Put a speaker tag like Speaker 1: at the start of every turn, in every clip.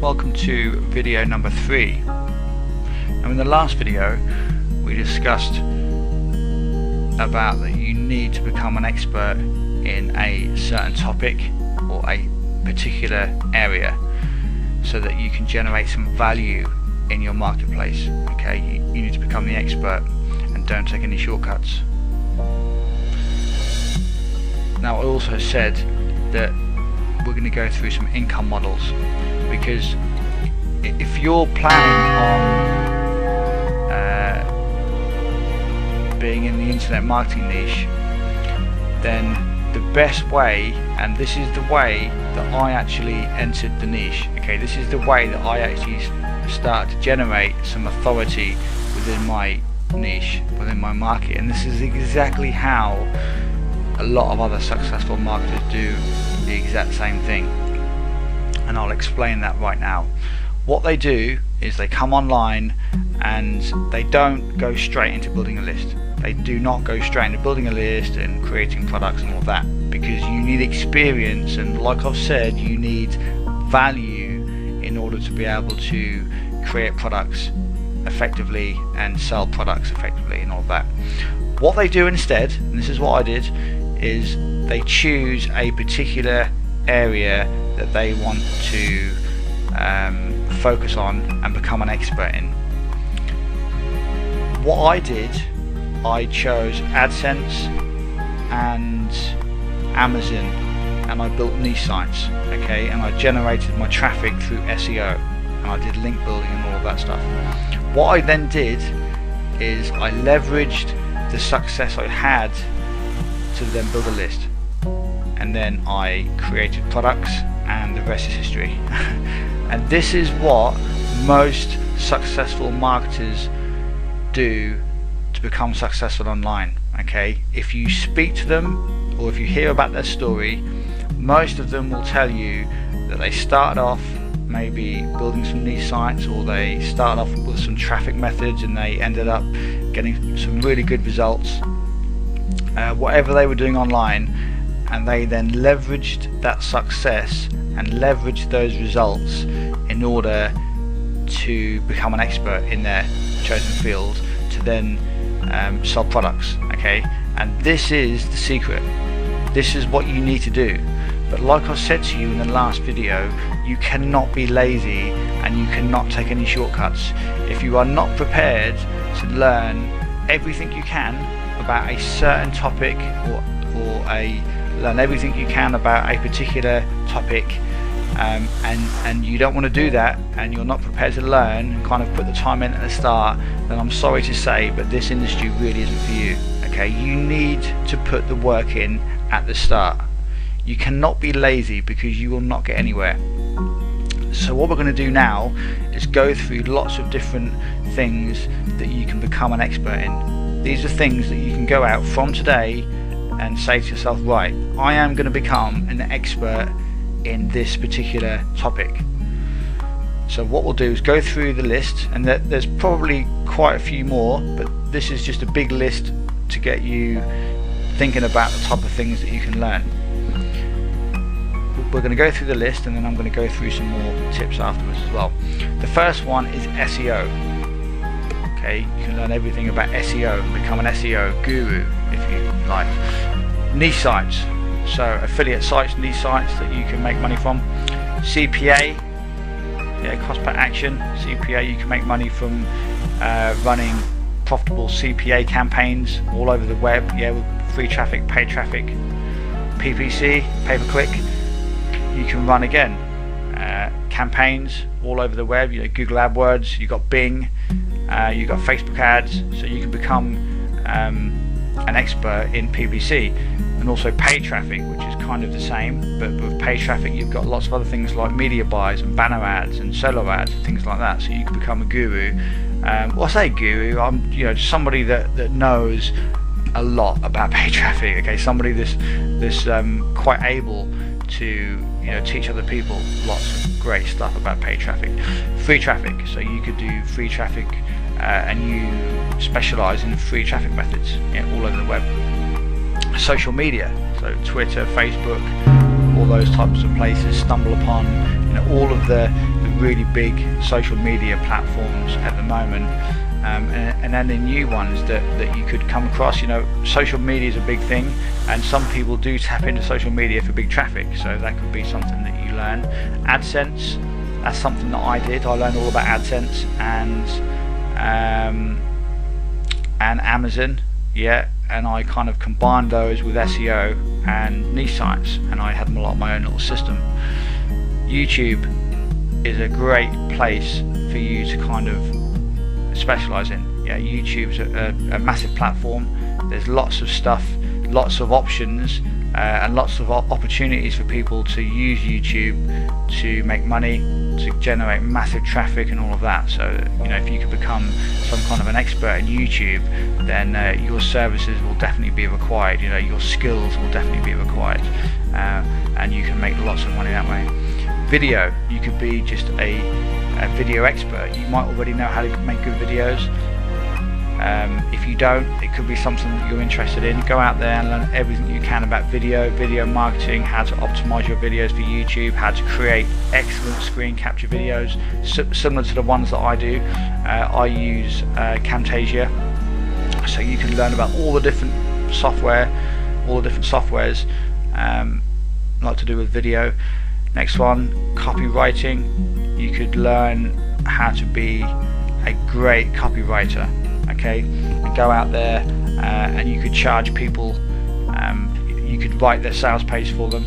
Speaker 1: welcome to video number 3. Now in the last video we discussed about that you need to become an expert in a certain topic or a particular area so that you can generate some value in your marketplace. Okay, you need to become the expert and don't take any shortcuts. Now I also said that we're going to go through some income models, because if you're planning on being in the internet marketing niche, then the best way, and this is the way that I actually entered the niche, okay, this is the way that I actually start to generate some authority within my niche, within my market, and this is exactly how a lot of other successful marketers do the exact same thing, and I'll explain that right now. What they do is they come online and they don't go straight into building a list. They do not go straight into building a list and creating products and all of that, because you need experience, and like I've said, you need value in order to be able to create products effectively and sell products effectively and all of that. What they do instead, and this is what I did, is they choose a particular area that they want to focus on and become an expert in. What I did, I chose AdSense and Amazon, and I built niche sites, okay, and I generated my traffic through SEO, and I did link building and all of that stuff. What I then did is I leveraged the success I had to then build a list, and then I created products, and the rest is history. And this is what most successful marketers do to become successful online. Okay, if you speak to them or if you hear about their story, most of them will tell you that they started off maybe building some niche sites, or they started off with some traffic methods and they ended up getting some really good results, whatever they were doing online, and they then leveraged that success and leveraged those results in order to become an expert in their chosen field to then sell products. Okay, and this is the secret. This is what you need to do. But like I said to you in the last video, you cannot be lazy and you cannot take any shortcuts. If you are not prepared to learn everything you can about a certain topic, or learn everything you can about a particular topic, and you don't want to do that, and you're not prepared to learn and kind of put the time in at the start, then I'm sorry to say, but this industry really isn't for you. Okay, you need to put the work in at the start. You cannot be lazy, because you will not get anywhere. So what we're going to do now is go through lots of different things that you can become an expert in. These are things that you can go out from today and say to yourself, right, I am going to become an expert in this particular topic. So what we'll do is go through the list, and there's probably quite a few more, but this is just a big list to get you thinking about the type of things that you can learn. We're going to go through the list, and then I'm going to go through some more tips afterwards as well. The first one is SEO. Okay, you can learn everything about SEO and become an SEO guru if you like. Niche sites, so affiliate sites, niche sites that you can make money from. CPA, yeah, cost per action. CPA, you can make money from running profitable CPA campaigns all over the web, yeah, with free traffic, paid traffic. PPC, pay per click, you can run again campaigns all over the web, you know, Google AdWords, you've got Bing, you've got Facebook ads, so you can become an expert in PPC. And also paid traffic, which is kind of the same, but with paid traffic you've got lots of other things like media buys and banner ads and solo ads and things like that, so you can become a guru. Well, I say guru, I'm somebody that knows a lot about paid traffic, okay, somebody that's quite able to teach other people lots of great stuff about paid traffic. Free traffic, so you could do free traffic and you specialize in free traffic methods all over the web. Social media, so Twitter, Facebook, all those types of places, stumble upon all of the really big social media platforms at the moment, and then the new ones that you could come across. You know, social media is a big thing, and some people do tap into social media for big traffic, so that could be something that you learn. AdSense, that's something that I did. I learned all about AdSense and Amazon, yeah, and I kind of combined those with SEO and niche sites, and I had my own little system. YouTube is a great place for you to kind of specialize in. Yeah, YouTube's a massive platform. There's lots of stuff, lots of options, and lots of opportunities for people to use YouTube to make money, to generate massive traffic and all of that. So, you know, if you could become some kind of an expert in YouTube, then your services will definitely be required. You know, your skills will definitely be required, and you can make lots of money that way. Video, you could be just a video expert. You might already know how to make good videos. If you don't, it could be something that you're interested in. Go out there and learn everything you can about video marketing, how to optimize your videos for YouTube, how to create excellent screen capture videos, similar to the ones that I do. I use Camtasia, so you can learn about all the different softwares like to do with video. Next one, copywriting. You could learn how to be a great copywriter. Okay, and go out there and you could charge people. You could write their sales pages for them,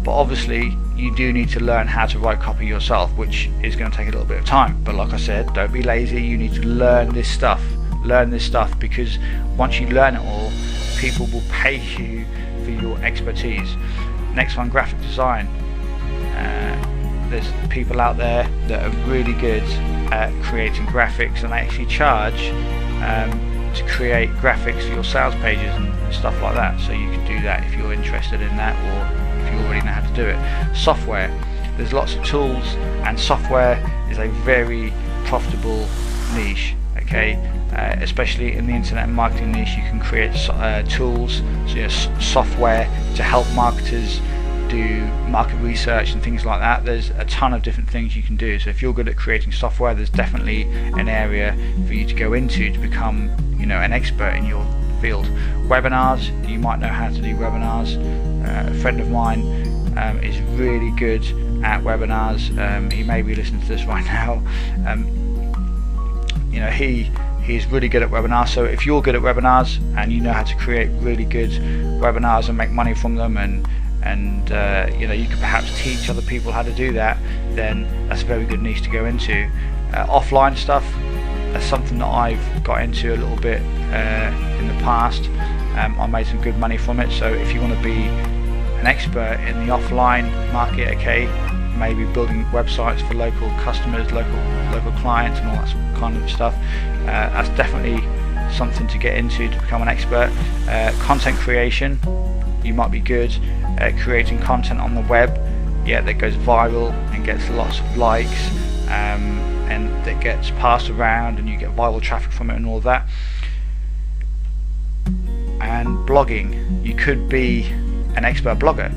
Speaker 1: but obviously you do need to learn how to write copy yourself, which is going to take a little bit of time. But like I said, don't be lazy. You need to learn this stuff, because once you learn it all, people will pay you for your expertise. Next one, graphic design. There's people out there that are really good at creating graphics, and they actually charge to create graphics for your sales pages and stuff like that. So you can do that if you're interested in that, or if you already know how to do it. Software, there's lots of tools, and software is a very profitable niche. Okay, especially in the internet marketing niche, you can create tools, so software to help marketers do market research and things like that. There's a ton of different things you can do. So if you're good at creating software, there's definitely an area for you to go into to become, you know, an expert in your field. Webinars, you might know how to do webinars. A friend of mine is really good at webinars. He may be listening to this right now. You know, he's really good at webinars. So if you're good at webinars and you know how to create really good webinars and make money from them, and you know, you could perhaps teach other people how to do that, then that's a very good niche to go into. Offline stuff, that's something that I've got into a little bit in the past. I made some good money from it. So if you want to be an expert in the offline market, okay, maybe building websites for local customers, local clients and all that kind of stuff, that's definitely something to get into to become an expert. Content creation, you might be good at creating content on the web, yeah, that goes viral and gets lots of likes, and that gets passed around and you get viral traffic from it and all of that. And blogging, you could be an expert blogger.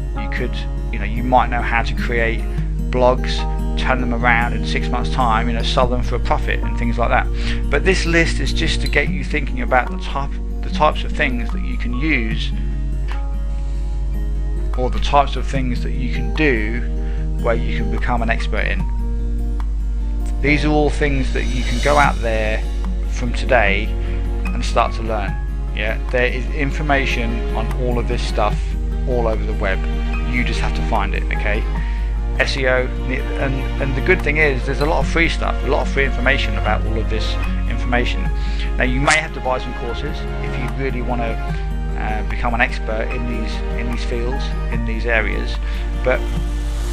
Speaker 1: You might know how to create blogs, turn them around in 6 months time, sell them for a profit and things like that. But this list is just to get you thinking about the types of things that you can use, or the types of things that you can do where you can become an expert in. These are all things that you can go out there from today and start to learn. Yeah, there is information on all of this stuff all over the web. You just have to find it, okay? SEO, and the good thing is there's a lot of free stuff, a lot of free information about all of this information. Now you may have to buy some courses if you really want to become an expert in these fields, in these areas, but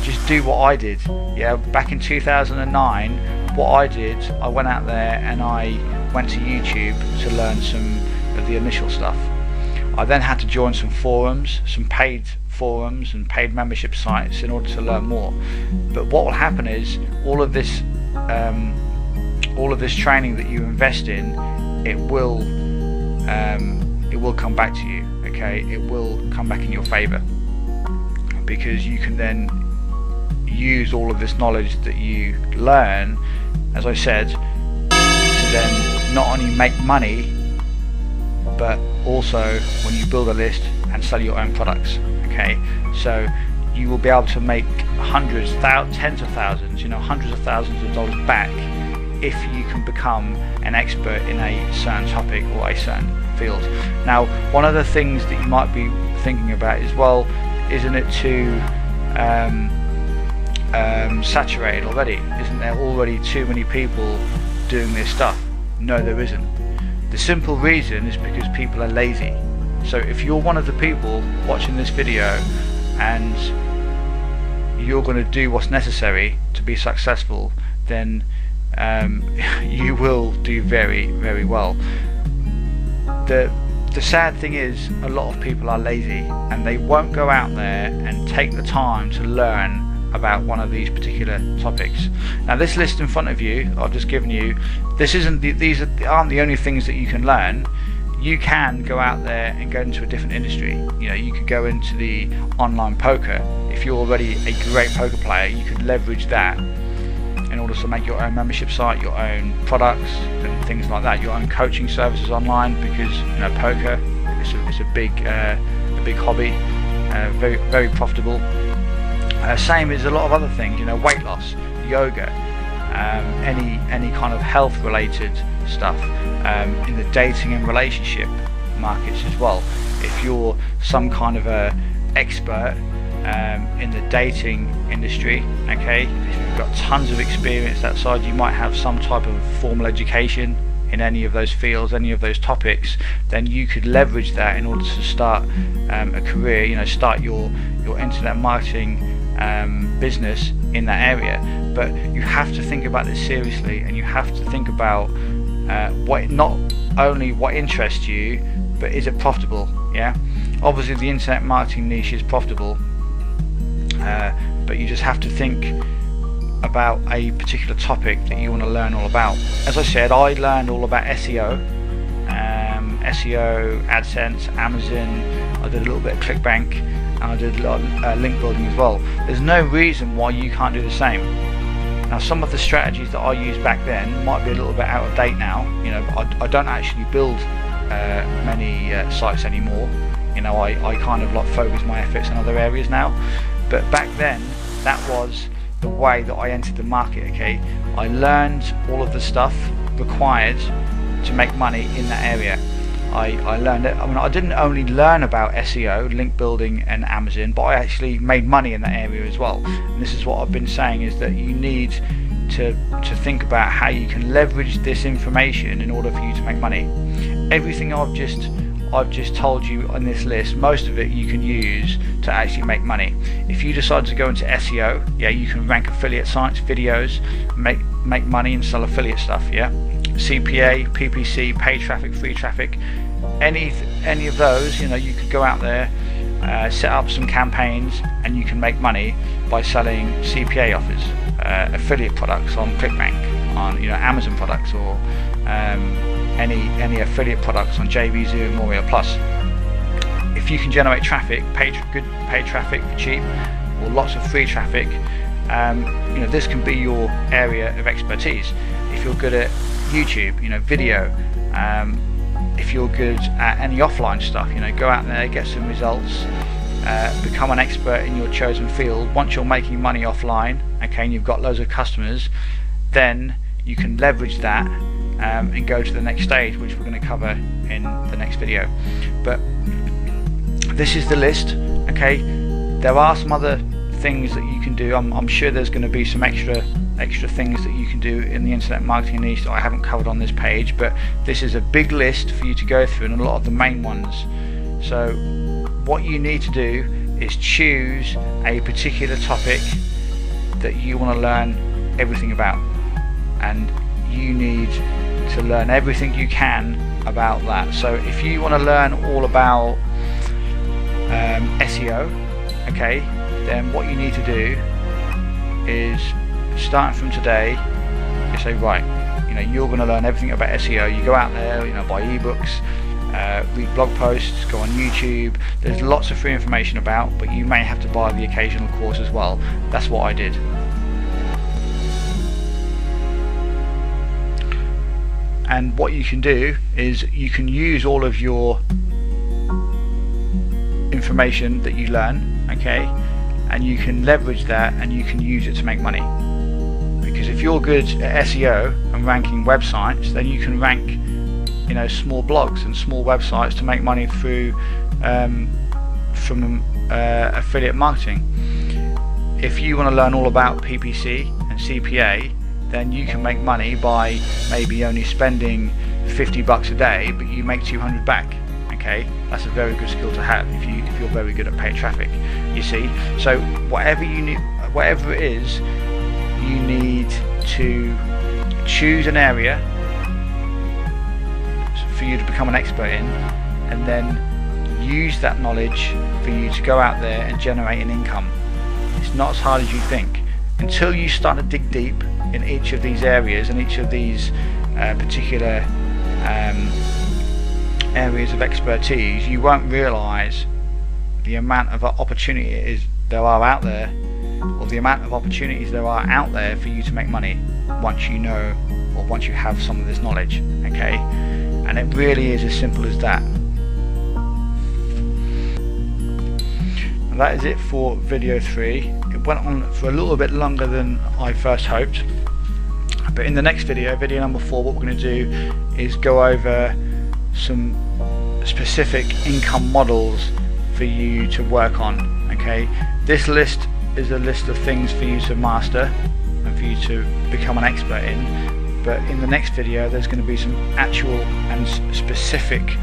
Speaker 1: just do what I did. Yeah, back in 2009, what I did, I went out there and I went to YouTube to learn some of the initial stuff. I then had to join some forums, some paid forums and paid membership sites in order to learn more. But what will happen is all of this training that you invest in, it will come back to you. Okay, it will come back in your favor, because you can then use all of this knowledge that you learn, as I said, to then not only make money, but also when you build a list and sell your own products. Okay, so you will be able to make hundreds, tens of thousands, hundreds of thousands of dollars back if you can become an expert in a certain topic or a certain field. Now, one of the things that you might be thinking about is, well, isn't it too saturated already? Isn't there already too many people doing this stuff? No, there isn't. The simple reason is because people are lazy. So if you're one of the people watching this video and you're going to do what's necessary to be successful, then you will do very, very well. The sad thing is, a lot of people are lazy and they won't go out there and take the time to learn about one of these particular topics. Now, this list in front of you, I've just given you, these aren't the only things that you can learn. You can go out there and go into a different industry. You could go into the online poker. If you're already a great poker player, you could leverage that in order to make your own membership site, your own products and things like that, your own coaching services online, because poker it's a big hobby, very, very profitable. Same as a lot of other things, weight loss, yoga, any kind of health related stuff, in the dating and relationship markets as well. If you're some kind of a expert in the dating industry, okay, if you've got tons of experience that side, you might have some type of formal education in any of those fields, any of those topics, then you could leverage that in order to start a career, start your internet marketing business in that area. But you have to think about this seriously, and you have to think about not only what interests you, but is it profitable? Yeah, obviously the internet marketing niche is profitable, but you just have to think about a particular topic that you want to learn all about. As I said, I learned all about SEO, AdSense, Amazon. I did a little bit of ClickBank, and I did a lot of link building as well. There's no reason why you can't do the same. Now, some of the strategies that I used back then might be a little bit out of date now. I don't actually build many sites anymore. I kind of focus my efforts in other areas now. But back then, that was the way that I entered the market. Okay, I learned all of the stuff required to make money in that area. I learned it. I didn't only learn about SEO, link building and Amazon, but I actually made money in that area as well. And this is what I've been saying, is that you need to think about how you can leverage this information in order for you to make money. Everything I've just told you on this list, most of it you can use to actually make money. If you decide to go into SEO, yeah, you can rank affiliate sites, videos, make money and sell affiliate stuff. Yeah, CPA, PPC, paid traffic, free traffic, any of those, you could go out there, set up some campaigns, and you can make money by selling CPA offers, affiliate products on ClickBank, on Amazon products, or any affiliate products on JVZoo and Warrior Plus. If you can generate traffic, good paid traffic for cheap, or lots of free traffic, this can be your area of expertise. If you're good at YouTube, video, if you're good at any offline stuff, go out there, get some results, become an expert in your chosen field. Once you're making money offline, okay, and you've got loads of customers, then you can leverage that and go to the next stage, which we're going to cover in the next video. But this is the list. Okay, there are some other things that you can do. I'm sure there's going to be some extra things that you can do in the internet marketing niche that I haven't covered on this page, but this is a big list for you to go through, and a lot of the main ones. So what you need to do is choose a particular topic that you want to learn everything about, and you need to learn everything you can about that. So if you want to learn all about SEO, okay, then what you need to do is, starting from today, you say, right, you're going to learn everything about SEO. You go out there, buy ebooks, read blog posts, go on YouTube. There's lots of free information about, but you may have to buy the occasional course as well. That's what I did. And what you can do is you can use all of your information that you learn, okay, and you can leverage that and you can use it to make money. Because if you're good at SEO and ranking websites, then you can rank, you know, small blogs and small websites to make money through from affiliate marketing. If you want to learn all about PPC and CPA, then you can make money by maybe only spending $50 a day, but you make 200 back. Okay, that's a very good skill to have if you're very good at paid traffic. You see, so whatever you need, whatever it is, you need to choose an area for you to become an expert in, and then use that knowledge for you to go out there and generate an income. It's not as hard as you think. Until you start to dig deep in each of these areas and each of these particular areas of expertise, you won't realize the amount of opportunities there are out there, or the amount of opportunities there are out there for you to make money once you know, or once you have some of this knowledge. Okay, and it really is as simple as that. And that is it for video 3. It went on for a little bit longer than I first hoped, but in the next video, video number 4, what we're going to do is go over some specific income models for you to work on. Okay, this list is a list of things for you to master and for you to become an expert in, but in the next video there's going to be some actual and specific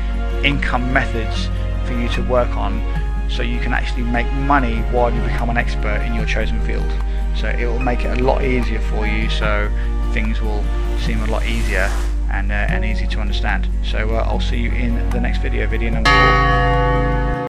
Speaker 1: income methods for you to work on, so you can actually make money while you become an expert in your chosen field. So it will make it a lot easier for you, so things will seem a lot easier and easy to understand. So I'll see you in the next video, video number 4.